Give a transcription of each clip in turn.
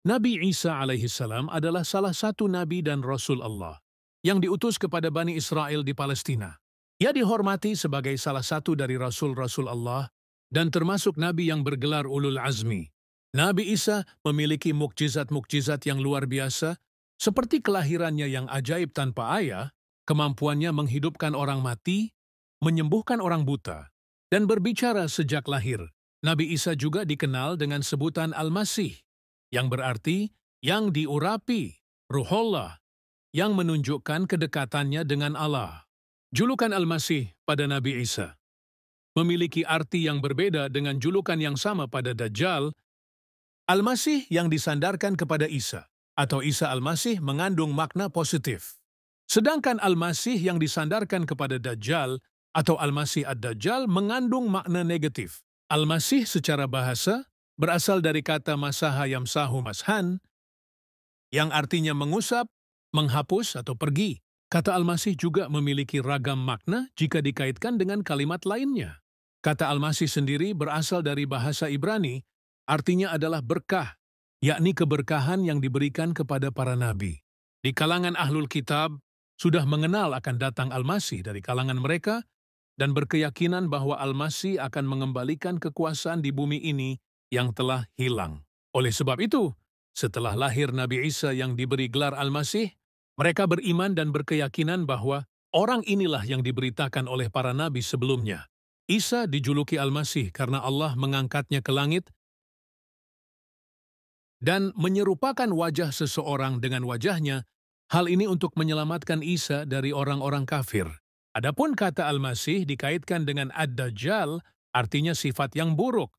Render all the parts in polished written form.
Nabi Isa alaihissalam adalah salah satu nabi dan rasul Allah yang diutus kepada Bani Israel di Palestina. Ia dihormati sebagai salah satu dari rasul-rasul Allah dan termasuk nabi yang bergelar ulul azmi. Nabi Isa memiliki mukjizat-mukjizat yang luar biasa, seperti kelahirannya yang ajaib tanpa ayah, kemampuannya menghidupkan orang mati, menyembuhkan orang buta, dan berbicara sejak lahir. Nabi Isa juga dikenal dengan sebutan Al-Masih, yang berarti yang diurapi, Ruhullah, yang menunjukkan kedekatannya dengan Allah. Julukan Al-Masih pada Nabi Isa memiliki arti yang berbeda dengan julukan yang sama pada Dajjal. Al-Masih yang disandarkan kepada Isa, atau Isa Al-Masih mengandung makna positif. Sedangkan Al-Masih yang disandarkan kepada Dajjal, atau Al-Masih Ad-Dajjal mengandung makna negatif. Al-Masih secara bahasa berasal dari kata masaha yamsahu mashan, yang artinya mengusap, menghapus atau pergi. Kata Al-Masih juga memiliki ragam makna jika dikaitkan dengan kalimat lainnya. Kata Al-Masih sendiri berasal dari bahasa Ibrani, artinya adalah berkah, yakni keberkahan yang diberikan kepada para nabi. Di kalangan Ahlul Kitab, sudah mengenal akan datang Al-Masih dari kalangan mereka, dan berkeyakinan bahwa Al-Masih akan mengembalikan kekuasaan di bumi ini yang telah hilang. Oleh sebab itu, setelah lahir Nabi Isa yang diberi gelar Al-Masih, mereka beriman dan berkeyakinan bahwa orang inilah yang diberitakan oleh para nabi sebelumnya. Isa dijuluki Al-Masih karena Allah mengangkatnya ke langit dan menyerupakan wajah seseorang dengan wajahnya, hal ini untuk menyelamatkan Isa dari orang-orang kafir. Adapun kata Al-Masih dikaitkan dengan Ad-Dajjal, artinya sifat yang buruk.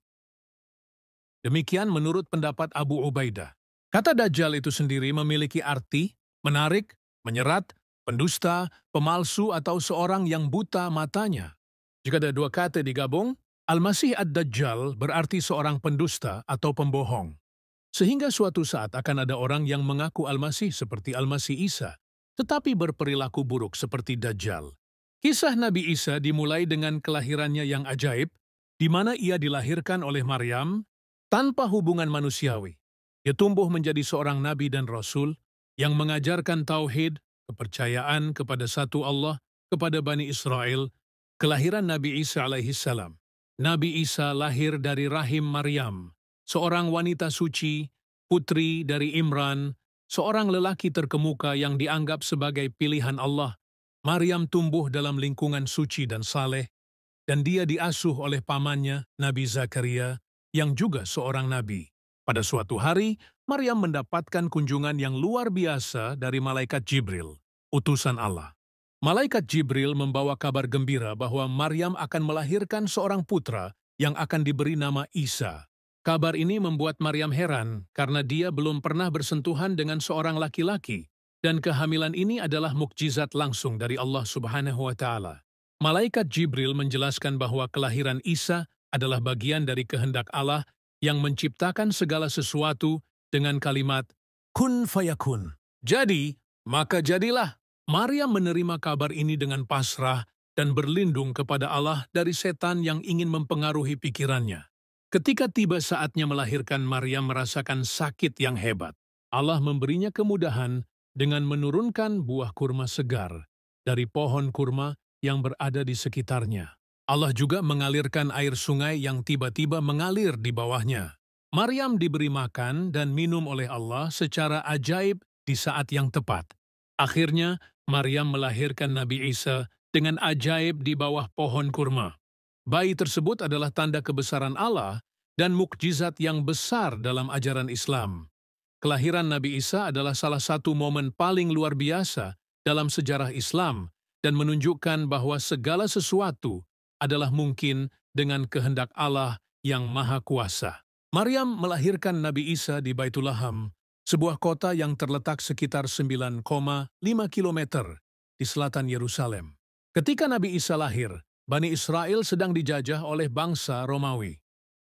Demikian menurut pendapat Abu Ubaidah. Kata Dajjal itu sendiri memiliki arti menarik, menyerat, pendusta, pemalsu atau seorang yang buta matanya. Jika ada dua kata digabung, Al-Masih Ad-Dajjal berarti seorang pendusta atau pembohong. Sehingga suatu saat akan ada orang yang mengaku Al-Masih seperti Al-Masih Isa, tetapi berperilaku buruk seperti Dajjal. Kisah Nabi Isa dimulai dengan kelahirannya yang ajaib, di mana ia dilahirkan oleh Maryam tanpa hubungan manusiawi. Ia tumbuh menjadi seorang nabi dan rasul yang mengajarkan tauhid, kepercayaan kepada satu Allah kepada Bani Israel. Kelahiran Nabi Isa alaihissalam. Nabi Isa lahir dari rahim Maryam, seorang wanita suci, putri dari Imran, seorang lelaki terkemuka yang dianggap sebagai pilihan Allah. Maryam tumbuh dalam lingkungan suci dan saleh, dan dia diasuh oleh pamannya, Nabi Zakaria, yang juga seorang nabi. Pada suatu hari, Maryam mendapatkan kunjungan yang luar biasa dari malaikat Jibril, utusan Allah. Malaikat Jibril membawa kabar gembira bahwa Maryam akan melahirkan seorang putra yang akan diberi nama Isa. Kabar ini membuat Maryam heran karena dia belum pernah bersentuhan dengan seorang laki-laki, dan kehamilan ini adalah mukjizat langsung dari Allah Subhanahu wa Ta'ala. Malaikat Jibril menjelaskan bahwa kelahiran Isa adalah bagian dari kehendak Allah yang menciptakan segala sesuatu dengan kalimat kun fayakun. Jadi, maka jadilah. Maryam menerima kabar ini dengan pasrah dan berlindung kepada Allah dari setan yang ingin mempengaruhi pikirannya. Ketika tiba saatnya melahirkan, Maryam merasakan sakit yang hebat. Allah memberinya kemudahan dengan menurunkan buah kurma segar dari pohon kurma yang berada di sekitarnya. Allah juga mengalirkan air sungai yang tiba-tiba mengalir di bawahnya. Maryam diberi makan dan minum oleh Allah secara ajaib di saat yang tepat. Akhirnya, Maryam melahirkan Nabi Isa dengan ajaib di bawah pohon kurma. Bayi tersebut adalah tanda kebesaran Allah dan mukjizat yang besar dalam ajaran Islam. Kelahiran Nabi Isa adalah salah satu momen paling luar biasa dalam sejarah Islam dan menunjukkan bahwa segala sesuatu adalah mungkin dengan kehendak Allah yang Maha Kuasa. Maryam melahirkan Nabi Isa di Baitul Laham, sebuah kota yang terletak sekitar 9,5 kilometer di selatan Yerusalem. Ketika Nabi Isa lahir, Bani Israel sedang dijajah oleh bangsa Romawi.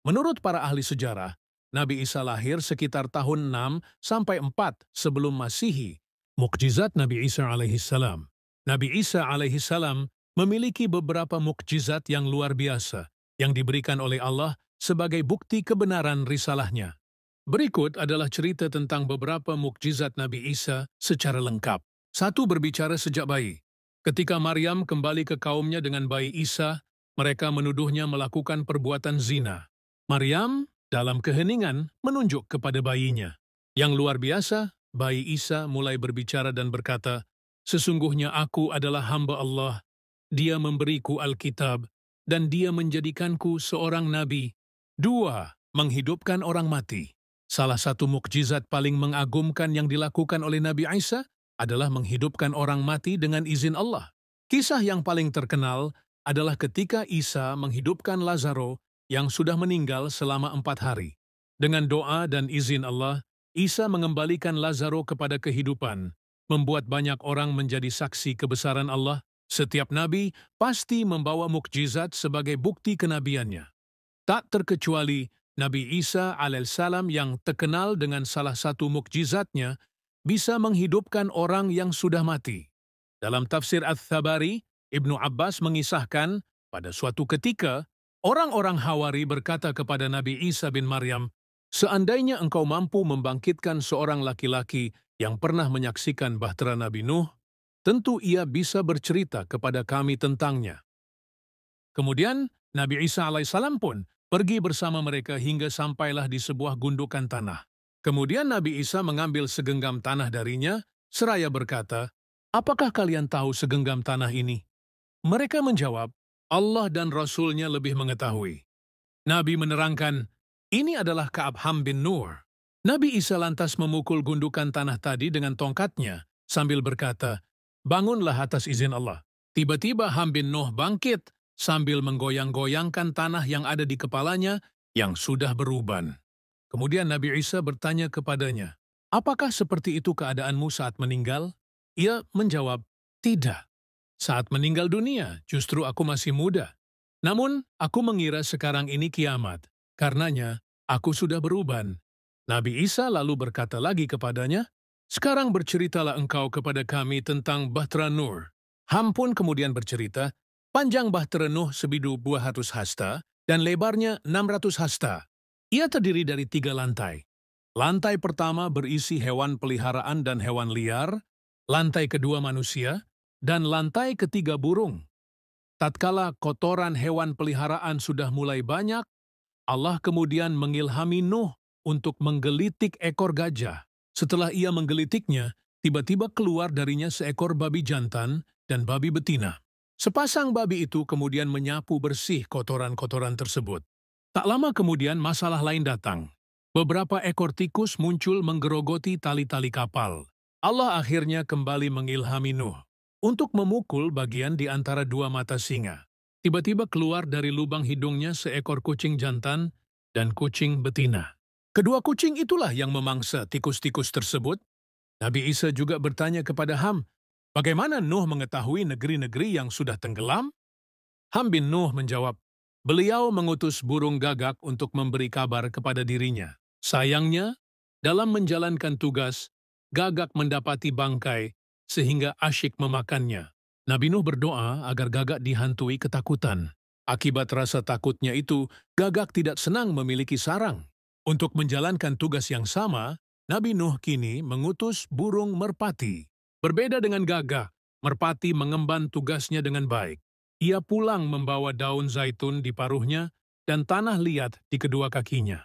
Menurut para ahli sejarah, Nabi Isa lahir sekitar tahun 6 sampai 4 sebelum Masehi. Mukjizat Nabi Isa alaihissalam. Nabi Isa alaihissalam memiliki beberapa mukjizat yang luar biasa yang diberikan oleh Allah sebagai bukti kebenaran risalahnya. Berikut adalah cerita tentang beberapa mukjizat Nabi Isa secara lengkap. Satu, berbicara sejak bayi. Ketika Maryam kembali ke kaumnya dengan bayi Isa, mereka menuduhnya melakukan perbuatan zina. Maryam, dalam keheningan, menunjuk kepada bayinya. Yang luar biasa, bayi Isa mulai berbicara dan berkata, "Sesungguhnya aku adalah hamba Allah. Dia memberiku Alkitab, dan dia menjadikanku seorang nabi." Dua, menghidupkan orang mati. Salah satu mukjizat paling mengagumkan yang dilakukan oleh Nabi Isa adalah menghidupkan orang mati dengan izin Allah. Kisah yang paling terkenal adalah ketika Isa menghidupkan Lazaro yang sudah meninggal selama 4 hari. Dengan doa dan izin Allah, Isa mengembalikan Lazaro kepada kehidupan, membuat banyak orang menjadi saksi kebesaran Allah. Setiap nabi pasti membawa mukjizat sebagai bukti kenabiannya. Tak terkecuali Nabi Isa alaihissalam yang terkenal dengan salah satu mukjizatnya bisa menghidupkan orang yang sudah mati. Dalam tafsir Ats-Tsabari, Ibnu Abbas mengisahkan, pada suatu ketika, orang-orang Hawari berkata kepada Nabi Isa bin Maryam, "Seandainya engkau mampu membangkitkan seorang laki-laki yang pernah menyaksikan bahtera Nabi Nuh, tentu ia bisa bercerita kepada kami tentangnya." Kemudian, Nabi Isa alaihissalam pun pergi bersama mereka hingga sampailah di sebuah gundukan tanah. Kemudian Nabi Isa mengambil segenggam tanah darinya, seraya berkata, "Apakah kalian tahu segenggam tanah ini?" Mereka menjawab, "Allah dan Rasul-Nya lebih mengetahui." Nabi menerangkan, "Ini adalah Ka'ab bin Nur." Nabi Isa lantas memukul gundukan tanah tadi dengan tongkatnya, sambil berkata, "Bangunlah atas izin Allah." Tiba-tiba Ham bin Nuh bangkit, sambil menggoyang-goyangkan tanah yang ada di kepalanya yang sudah beruban. Kemudian Nabi Isa bertanya kepadanya, "Apakah seperti itu keadaanmu saat meninggal?" Ia menjawab, "Tidak. Saat meninggal dunia, justru aku masih muda. Namun, aku mengira sekarang ini kiamat. Karenanya, aku sudah beruban." Nabi Isa lalu berkata lagi kepadanya, "Sekarang berceritalah engkau kepada kami tentang Bahtera Nur." Ham pun kemudian bercerita, "Panjang Bahtera Nuh sebidu 200 hasta dan lebarnya 600 hasta. Ia terdiri dari 3 lantai. Lantai pertama berisi hewan peliharaan dan hewan liar, lantai kedua manusia, dan lantai ketiga burung. Tatkala kotoran hewan peliharaan sudah mulai banyak, Allah kemudian mengilhami Nuh untuk menggelitik ekor gajah. Setelah ia menggelitiknya, tiba-tiba keluar darinya seekor babi jantan dan babi betina. Sepasang babi itu kemudian menyapu bersih kotoran-kotoran tersebut. Tak lama kemudian masalah lain datang. Beberapa ekor tikus muncul menggerogoti tali-tali kapal. Allah akhirnya kembali mengilhami Nuh untuk memukul bagian di antara 2 mata singa. Tiba-tiba keluar dari lubang hidungnya seekor kucing jantan dan kucing betina. Kedua kucing itulah yang memangsa tikus-tikus tersebut. Nabi Isa juga bertanya kepada Ham, "Bagaimana Nuh mengetahui negeri-negeri yang sudah tenggelam?" Ham bin Nuh menjawab, "Beliau mengutus burung gagak untuk memberi kabar kepada dirinya. Sayangnya, dalam menjalankan tugas, gagak mendapati bangkai sehingga asyik memakannya." Nabi Nuh berdoa agar gagak dihantui ketakutan. Akibat rasa takutnya itu, gagak tidak senang memiliki sarang. Untuk menjalankan tugas yang sama, Nabi Nuh kini mengutus burung merpati. Berbeda dengan gagak, merpati mengemban tugasnya dengan baik. Ia pulang membawa daun zaitun di paruhnya dan tanah liat di kedua kakinya.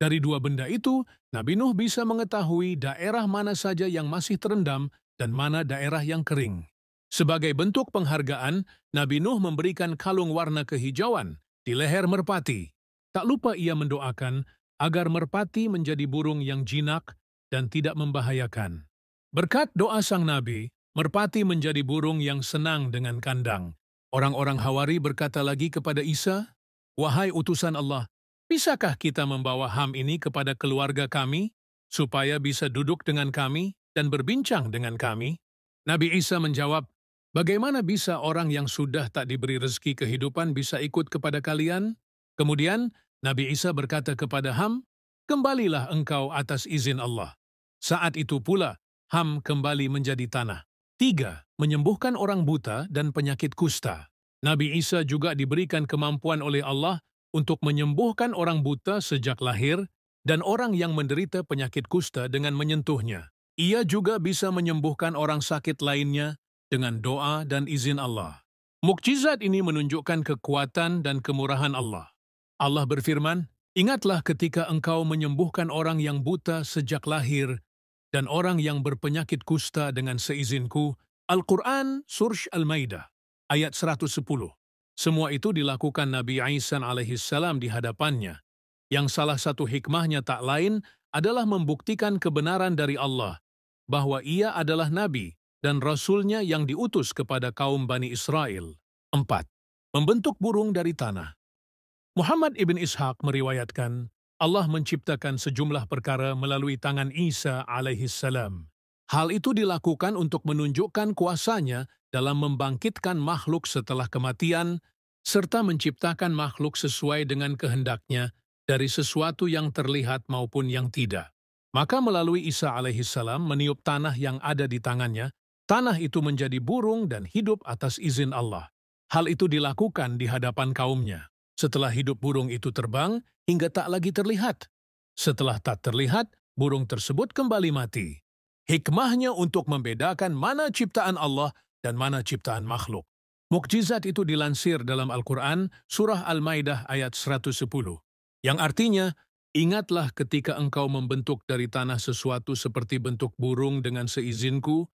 Dari 2 benda itu, Nabi Nuh bisa mengetahui daerah mana saja yang masih terendam dan mana daerah yang kering. Sebagai bentuk penghargaan, Nabi Nuh memberikan kalung warna kehijauan di leher merpati. Tak lupa ia mendoakan agar merpati menjadi burung yang jinak dan tidak membahayakan. Berkat doa sang Nabi, merpati menjadi burung yang senang dengan kandang. Orang-orang Hawari berkata lagi kepada Isa, "Wahai utusan Allah, bisakah kita membawa Ham ini kepada keluarga kami, supaya bisa duduk dengan kami dan berbincang dengan kami?" Nabi Isa menjawab, "Bagaimana bisa orang yang sudah tak diberi rezeki kehidupan bisa ikut kepada kalian?" Kemudian, Nabi Isa berkata kepada Ham, "Kembalilah engkau atas izin Allah." Saat itu pula, Ham kembali menjadi tanah. 3. Menyembuhkan orang buta dan penyakit kusta. Nabi Isa juga diberikan kemampuan oleh Allah untuk menyembuhkan orang buta sejak lahir dan orang yang menderita penyakit kusta dengan menyentuhnya. Ia juga bisa menyembuhkan orang sakit lainnya dengan doa dan izin Allah. Mukjizat ini menunjukkan kekuatan dan kemurahan Allah. Allah berfirman, "Ingatlah ketika engkau menyembuhkan orang yang buta sejak lahir dan orang yang berpenyakit kusta dengan seizinku." Al-Quran, Surah Al-Maidah, ayat 110. Semua itu dilakukan Nabi Isa alaihissalam di hadapannya, yang salah satu hikmahnya tak lain adalah membuktikan kebenaran dari Allah, bahwa ia adalah Nabi dan Rasulnya yang diutus kepada kaum Bani Israel. 4. Membentuk burung dari tanah. Muhammad ibn Ishaq meriwayatkan, Allah menciptakan sejumlah perkara melalui tangan Isa alaihissalam. Hal itu dilakukan untuk menunjukkan kuasanya dalam membangkitkan makhluk setelah kematian, serta menciptakan makhluk sesuai dengan kehendaknya dari sesuatu yang terlihat maupun yang tidak. Maka melalui Isa alaihissalam meniup tanah yang ada di tangannya, tanah itu menjadi burung dan hidup atas izin Allah. Hal itu dilakukan di hadapan kaumnya. Setelah hidup burung itu terbang hingga tak lagi terlihat. Setelah tak terlihat, burung tersebut kembali mati. Hikmahnya untuk membedakan mana ciptaan Allah dan mana ciptaan makhluk. Mukjizat itu dilansir dalam Al-Quran, Surah Al-Maidah ayat 110, yang artinya, "Ingatlah ketika engkau membentuk dari tanah sesuatu seperti bentuk burung dengan seizinku,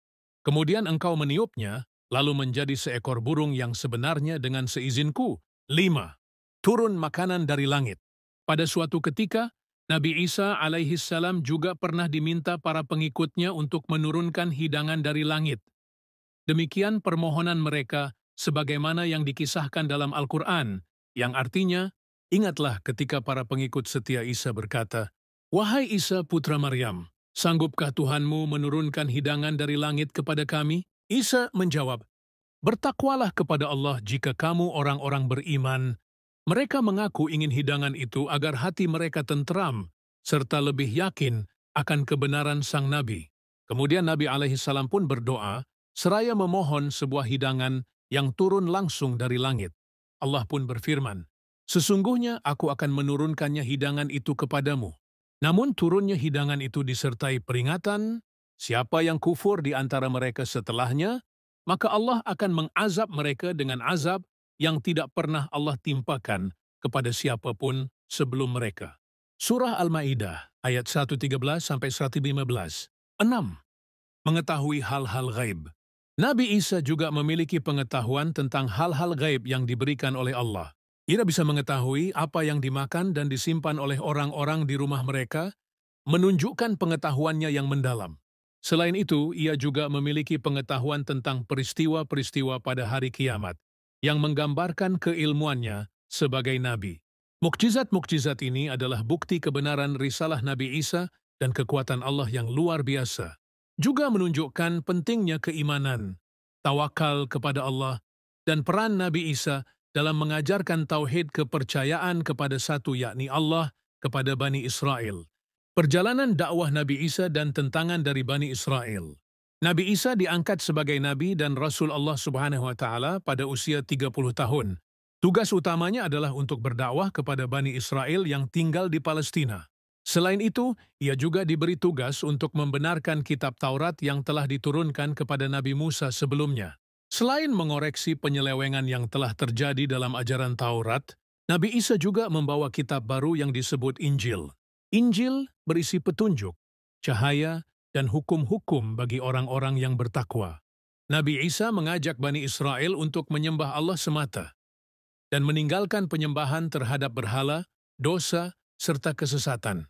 kemudian engkau meniupnya, lalu menjadi seekor burung yang sebenarnya dengan seizinku." 5. Turun makanan dari langit. Pada suatu ketika, Nabi Isa alaihissalam juga pernah diminta para pengikutnya untuk menurunkan hidangan dari langit. Demikian permohonan mereka sebagaimana yang dikisahkan dalam Al-Quran, yang artinya, ingatlah ketika para pengikut setia Isa berkata, "Wahai Isa putra Maryam, sanggupkah Tuhanmu menurunkan hidangan dari langit kepada kami?" Isa menjawab, "Bertakwalah kepada Allah jika kamu orang-orang beriman." Mereka mengaku ingin hidangan itu agar hati mereka tenteram, serta lebih yakin akan kebenaran sang Nabi. Kemudian Nabi alaihissalam pun berdoa, seraya memohon sebuah hidangan yang turun langsung dari langit. Allah pun berfirman, "Sesungguhnya aku akan menurunkannya hidangan itu kepadamu." Namun turunnya hidangan itu disertai peringatan, siapa yang kufur di antara mereka setelahnya, maka Allah akan mengazab mereka dengan azab yang tidak pernah Allah timpakan kepada siapapun sebelum mereka. Surah Al-Maidah ayat 113-115. 6. Mengetahui hal-hal gaib. Nabi Isa juga memiliki pengetahuan tentang hal-hal gaib yang diberikan oleh Allah. Ia bisa mengetahui apa yang dimakan dan disimpan oleh orang-orang di rumah mereka, menunjukkan pengetahuannya yang mendalam. Selain itu, ia juga memiliki pengetahuan tentang peristiwa-peristiwa pada hari kiamat, yang menggambarkan keilmuannya sebagai Nabi. Mukjizat-mukjizat ini adalah bukti kebenaran risalah Nabi Isa dan kekuatan Allah yang luar biasa. Juga menunjukkan pentingnya keimanan, tawakal kepada Allah, dan peran Nabi Isa dalam mengajarkan tauhid kepercayaan kepada satu yakni Allah kepada Bani Israel. Perjalanan dakwah Nabi Isa dan tentangan dari Bani Israel. Nabi Isa diangkat sebagai Nabi dan Rasul Allah Subhanahu wa Ta'ala pada usia 30 tahun. Tugas utamanya adalah untuk berdakwah kepada Bani Israel yang tinggal di Palestina. Selain itu, ia juga diberi tugas untuk membenarkan kitab Taurat yang telah diturunkan kepada Nabi Musa sebelumnya. Selain mengoreksi penyelewengan yang telah terjadi dalam ajaran Taurat, Nabi Isa juga membawa kitab baru yang disebut Injil. Injil berisi petunjuk, cahaya, dan hukum-hukum bagi orang-orang yang bertakwa. Nabi Isa mengajak Bani Israel untuk menyembah Allah semata dan meninggalkan penyembahan terhadap berhala, dosa, serta kesesatan.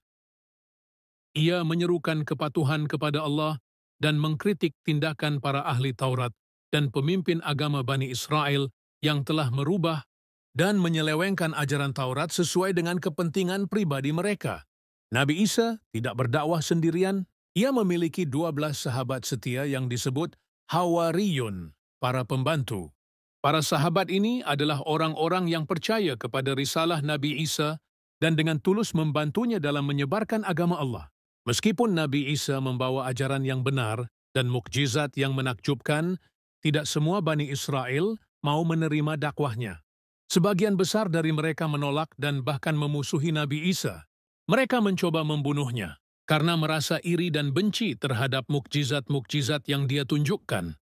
Ia menyerukan kepatuhan kepada Allah dan mengkritik tindakan para ahli Taurat dan pemimpin agama Bani Israel yang telah merubah dan menyelewengkan ajaran Taurat sesuai dengan kepentingan pribadi mereka. Nabi Isa tidak berdakwah sendirian. Ia memiliki 12 sahabat setia yang disebut Hawariyun, para pembantu. Para sahabat ini adalah orang-orang yang percaya kepada risalah Nabi Isa dan dengan tulus membantunya dalam menyebarkan agama Allah. Meskipun Nabi Isa membawa ajaran yang benar dan mukjizat yang menakjubkan, tidak semua Bani Israel mau menerima dakwahnya. Sebagian besar dari mereka menolak dan bahkan memusuhi Nabi Isa. Mereka mencoba membunuhnya karena merasa iri dan benci terhadap mukjizat-mukjizat yang dia tunjukkan.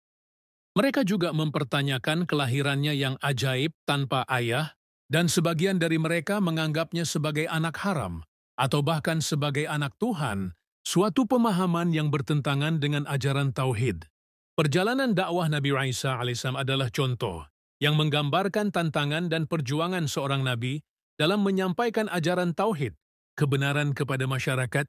Mereka juga mempertanyakan kelahirannya yang ajaib tanpa ayah, dan sebagian dari mereka menganggapnya sebagai anak haram, atau bahkan sebagai anak Tuhan, suatu pemahaman yang bertentangan dengan ajaran Tauhid. Perjalanan dakwah Nabi Isa alaihissalam adalah contoh yang menggambarkan tantangan dan perjuangan seorang Nabi dalam menyampaikan ajaran Tauhid, kebenaran kepada masyarakat,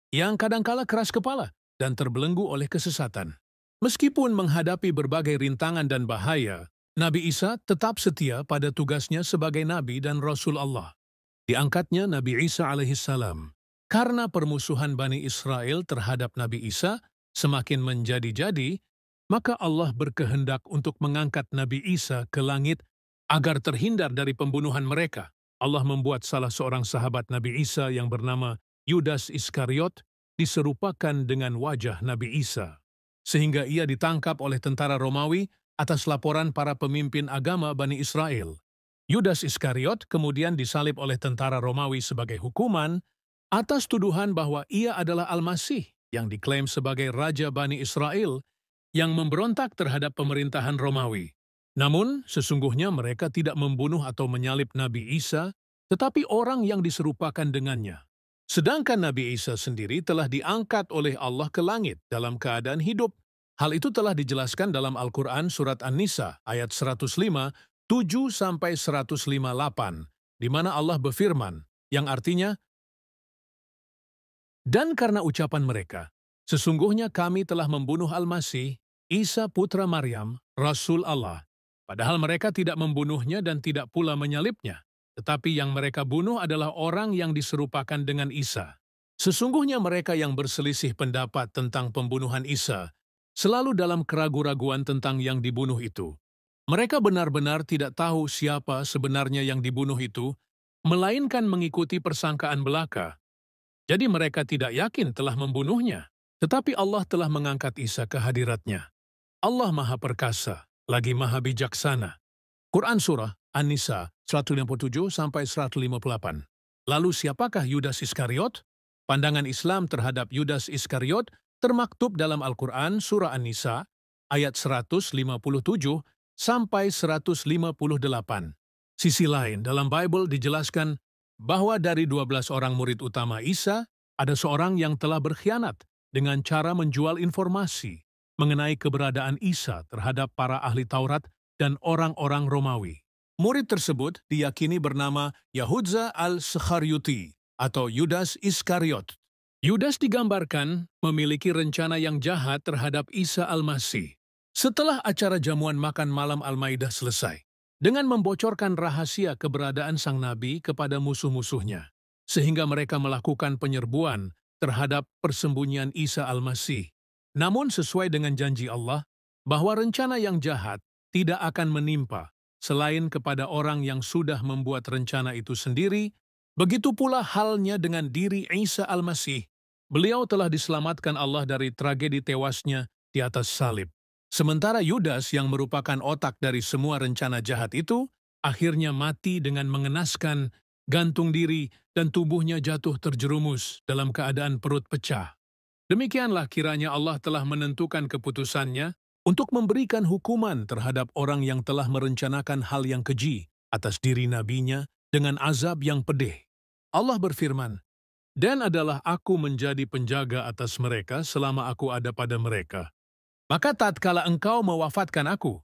yang kadangkala keras kepala dan terbelenggu oleh kesesatan. Meskipun menghadapi berbagai rintangan dan bahaya, Nabi Isa tetap setia pada tugasnya sebagai Nabi dan Rasul Allah. Diangkatnya Nabi Isa alaihissalam karena permusuhan Bani Israel terhadap Nabi Isa semakin menjadi-jadi, maka Allah berkehendak untuk mengangkat Nabi Isa ke langit agar terhindar dari pembunuhan mereka. Allah membuat salah seorang sahabat Nabi Isa yang bernama Yudas Iskariot diserupakan dengan wajah Nabi Isa, sehingga ia ditangkap oleh tentara Romawi atas laporan para pemimpin agama Bani Israel. Yudas Iskariot kemudian disalib oleh tentara Romawi sebagai hukuman atas tuduhan bahwa ia adalah Al-Masih yang diklaim sebagai Raja Bani Israel yang memberontak terhadap pemerintahan Romawi. Namun, sesungguhnya mereka tidak membunuh atau menyalib Nabi Isa, tetapi orang yang diserupakan dengannya. Sedangkan Nabi Isa sendiri telah diangkat oleh Allah ke langit dalam keadaan hidup. Hal itu telah dijelaskan dalam Al-Quran Surat An-Nisa ayat 105, 7-158, di mana Allah berfirman, yang artinya, "Dan karena ucapan mereka, sesungguhnya kami telah membunuh Al-Masih, Isa putra Maryam, Rasul Allah. Padahal mereka tidak membunuhnya dan tidak pula menyalibnya. Tetapi yang mereka bunuh adalah orang yang diserupakan dengan Isa. Sesungguhnya mereka yang berselisih pendapat tentang pembunuhan Isa selalu dalam keraguan-raguan tentang yang dibunuh itu. Mereka benar-benar tidak tahu siapa sebenarnya yang dibunuh itu, melainkan mengikuti persangkaan belaka. Jadi mereka tidak yakin telah membunuhnya, tetapi Allah telah mengangkat Isa ke hadiratnya. Allah Maha Perkasa, lagi Maha Bijaksana." Quran Surah An-Nisa 157-158. Lalu siapakah Yudas Iskariot? Pandangan Islam terhadap Yudas Iskariot termaktub dalam Al-Quran Surah An-Nisa ayat 157-158. Sisi lain, dalam Bible dijelaskan bahwa dari 12 orang murid utama Isa, ada seorang yang telah berkhianat dengan cara menjual informasi mengenai keberadaan Isa terhadap para ahli Taurat dan orang-orang Romawi. Murid tersebut diyakini bernama Yahudza al-Sakharyuti atau Yudas Iskariot. Yudas digambarkan memiliki rencana yang jahat terhadap Isa Al-Masih. Setelah acara jamuan makan malam Al-Maidah selesai, dengan membocorkan rahasia keberadaan sang nabi kepada musuh-musuhnya, sehingga mereka melakukan penyerbuan terhadap persembunyian Isa Al-Masih. Namun sesuai dengan janji Allah, bahwa rencana yang jahat tidak akan menimpa selain kepada orang yang sudah membuat rencana itu sendiri, begitu pula halnya dengan diri Isa Al-Masih. Beliau telah diselamatkan Allah dari tragedi tewasnya di atas salib. Sementara Yudas yang merupakan otak dari semua rencana jahat itu, akhirnya mati dengan mengenaskan, gantung diri, dan tubuhnya jatuh terjerumus dalam keadaan perut pecah. Demikianlah kiranya Allah telah menentukan keputusannya untuk memberikan hukuman terhadap orang yang telah merencanakan hal yang keji atas diri nabinya dengan azab yang pedih. Allah berfirman, "Dan adalah aku menjadi penjaga atas mereka selama aku ada pada mereka. Maka tatkala engkau mewafatkan aku,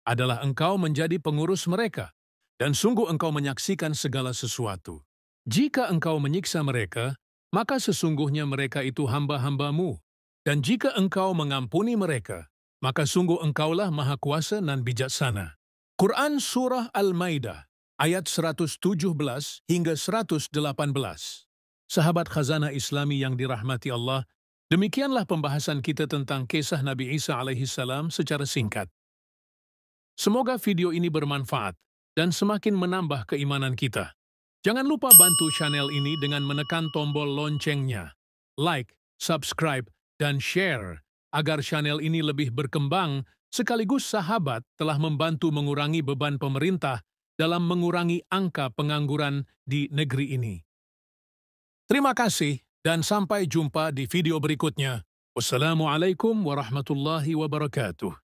adalah engkau menjadi pengurus mereka, dan sungguh engkau menyaksikan segala sesuatu. Jika engkau menyiksa mereka, maka sesungguhnya mereka itu hamba-hambamu, dan jika engkau mengampuni mereka, maka sungguh engkaulah maha kuasa dan bijaksana." Quran Surah Al-Maidah, ayat 117 hingga 118. Sahabat khazanah Islami yang dirahmati Allah, demikianlah pembahasan kita tentang kisah Nabi Isa alaihissalam secara singkat. Semoga video ini bermanfaat dan semakin menambah keimanan kita. Jangan lupa bantu channel ini dengan menekan tombol loncengnya, like, subscribe, dan share, agar channel ini lebih berkembang, sekaligus sahabat telah membantu mengurangi beban pemerintah dalam mengurangi angka pengangguran di negeri ini. Terima kasih dan sampai jumpa di video berikutnya. Wassalamualaikum warahmatullahi wabarakatuh.